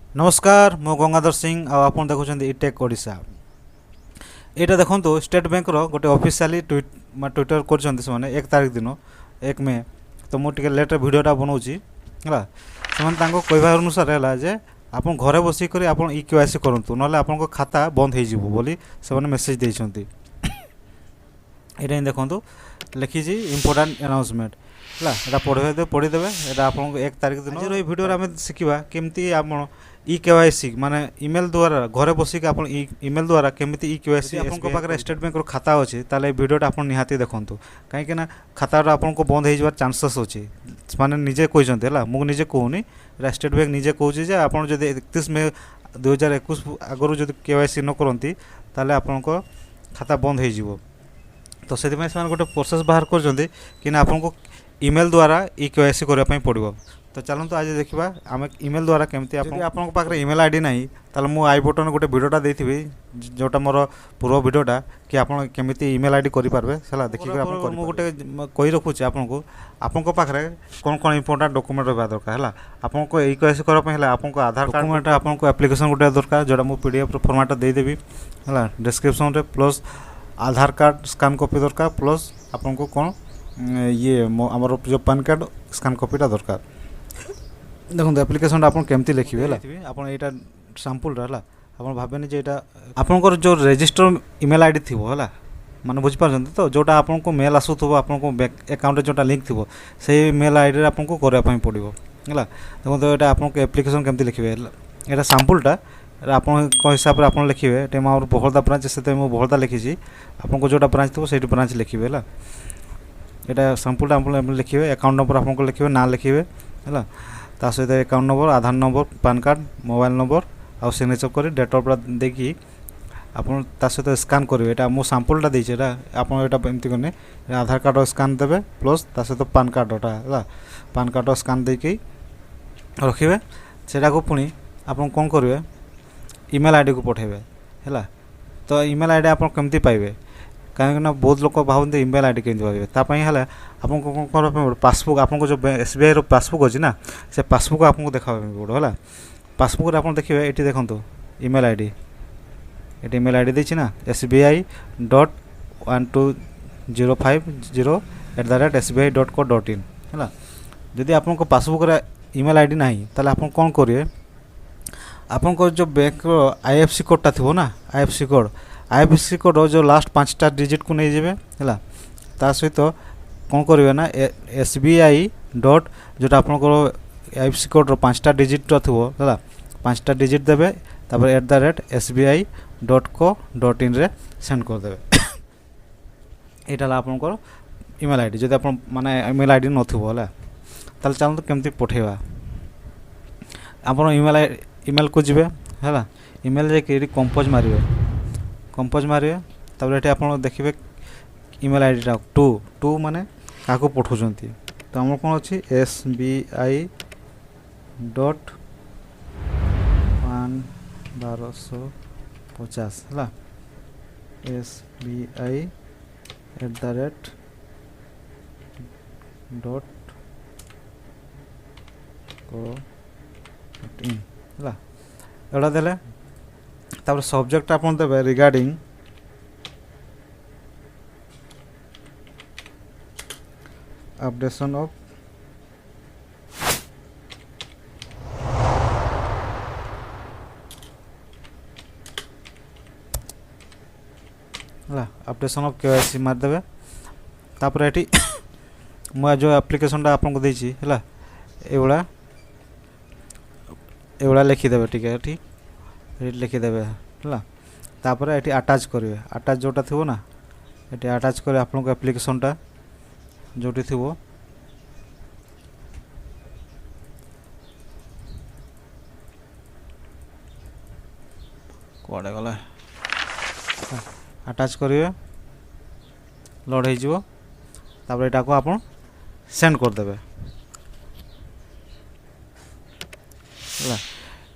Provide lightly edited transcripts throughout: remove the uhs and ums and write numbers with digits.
नमस्कार मो गंगाधर सिंह आप देखुं इटेक ओडिशा। यहाँ देखो स्टेट बैंक गोटे ऑफिशियली ट्विटर कर 1 तारीख दिन 1 मे। तो मुझे लेट भिडटा बनाऊँगी है से अनुसार है जे आप घरे बसिक आप ई केवाईसी करूँ ना आप खाता बंद हो बोली से मेसेज देते। ये देखो लिखी इम्पोर्टाट अनाउंसमेंट है पढ़ीदेवे यहाँ आपको 1 तारीख दिन आज भिडियो आम शिखा केमती आप ई केवाईसी माने ईमेल द्वारा घरे बसिक आप ईमेल द्वारा केमती ई केवाईसी आपको पाखे स्टेट बैंक खाता अच्छे ताले भिडियोटा आप निहाती देखूँ कहीं खाता आपको बंद हो चांसेस अच्छे माने निजे कहते है मुझे कहूनी स्टेट बैंक निजे कहूँ आप 31 मे 2021 आगु जो केवाईसी न करती ताले आपको खाता बंद हो। तो से गोटे प्रोसेस बाहर कर आपको ईमेल द्वारा ई केवाईसी करने पड़ो। तो चलते आज देखा आम ईमेल द्वारा केमती आपन पाखे ईमेल आईडी ना ताल मु आई बटन गोटे भिडियोटा देथि जोटा मोर पूर्व भिडियोटा कि आपन केमती ईमेल आईडी करि पारबे सला देखि आपन मु गोटे कहि रखुछि आपन पाखे कोन कोन इंपोर्टेंट डॉक्यूमेंट रहबा दरकार है आपन को ई केवाईसी करबा पय आपन आधार कार्ड डॉक्यूमेंट आपन को एप्लीकेशन गोटे दरकार जोटा मु पीडीएफ फॉर्मेट दे देबी है डिस्क्रिप्शन रे प्लस आधार कार्ड स्कैन कॉपी दरकार प्लस आपन को कोन ये आमर जो पैन कार्ड स्कैन कॉपीटा दरकार। देखो एप्लिकेशन आप केमती लिखे आप सांपुल है आप भावेनि आपंकर जो रजिस्टर ईमेल आईडी थी है माने बुझीपार तो जोटा आपको मेल आसूब आपको बैंक अकाउंट जोटा लिंक थी से मेल आईडी आपको करने पड़ो है। देखो तो यहाँ आपको एप्लिकेशन केमती लिखे यहाँ सांपुलटा आप हिसाब से आप लिखे ये मोर बहरदा ब्रांच से मुझे बहरदा लिखी आपको जोटा ब्रांच थो से ब्रांच लिखे है यहाँ सांपुलटा आप लिखे अकाउंट नंबर आपको लिखे ना लिखे है ता सहित account number Aadhaar number PAN card mobile number आउ सिग्नेचर कर डेट ऑफ बर्थ देखिए आपन ता सहित स्कैन करेंगे। यहाँ मो सांपुलटा देछे आप एमती करने आधार कार्ड स्कैन देवे प्लस ता सहित पैन कार्डटा है पैन कार्ड स्कैन देके रखिए सेटा को पुणी आप कौन करेंगे ईमेल आईडी को पठेबे है। तो ईमेल आईडी आप केमती पाइबे कहीं बहुत लोग भावते ईमेल आईडी केमती पाइबे तापाई है आपको कौन कर पासबुक आपको जो एसबीआई रो पासबुक अच्छी ना से पासबुक आपको देखा पड़ो है पासबुक आप देखिए ये देखो ईमेल आईडी ये ईमेल आईडी देछि ना sbi.12050@sbi.co.in है। जदि आपको पासबुक ईमेल आईडी ना ताले आप कौन करेंगे आपको जो बैंक आईएफसी कोडटा थी ना आईएफसी कोड जो लास्ट 5टा डिजिट को नहीं जाए है ता सहित कौन करेंगे ना SBI डॉट जोटा आपंकर आईएफसी कोड 5टा डिजिट थी है 5टा डिजिट देवे @SBI.co.in रे सेंड करदे यहाँ आपंकर ईमेल आईडी जब आप माने ईमेल आईडी नथिबो है ताल चलते केमती पठेबा आप ईमेल को जीवे है ईमेल जाकि कंपोज मारे तब ये आप देखिए ईमेल आईडीटा टू माने क्या पठाऊँ तो आम कौन अच्छी SBI.1250 है SBI.co.in है एटा देले तापर सब्जेक्ट आप देवे regarding updation of updation of KYC मारदेवे तापर ये मुझे जो एप्लिकेशनटा आपको देछि है एवड़ा लिखिदेवे टी लिखिदेवे है तापर ये अटैच करेंगे अटैच जोटा थी ना ये अटैच कर आपको एप्लिकेशनटा जोटी थी कड़े गला अटैच करेंगे लोड हो यहाँ को आप सेंड करदे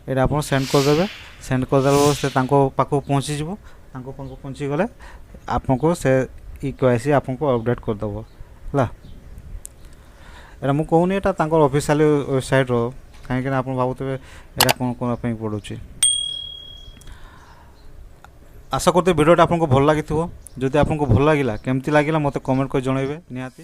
ये आप सेंड करदे सेंड करदेल से पाखक पहुँची पहुँची गले आपको से ई केवाईसी आपको अपडेट करदेव है। एटा मु कहूनी एटा ऑफिशियल वेबसाइट रो कहीं आप भावुवे एटा कौन कौन पड़ुची। आशा करते भिडियोटा आपको भल लगी जदि आपको भल लगे केमती लगे मत कमेंट कर जनइबे निहाती।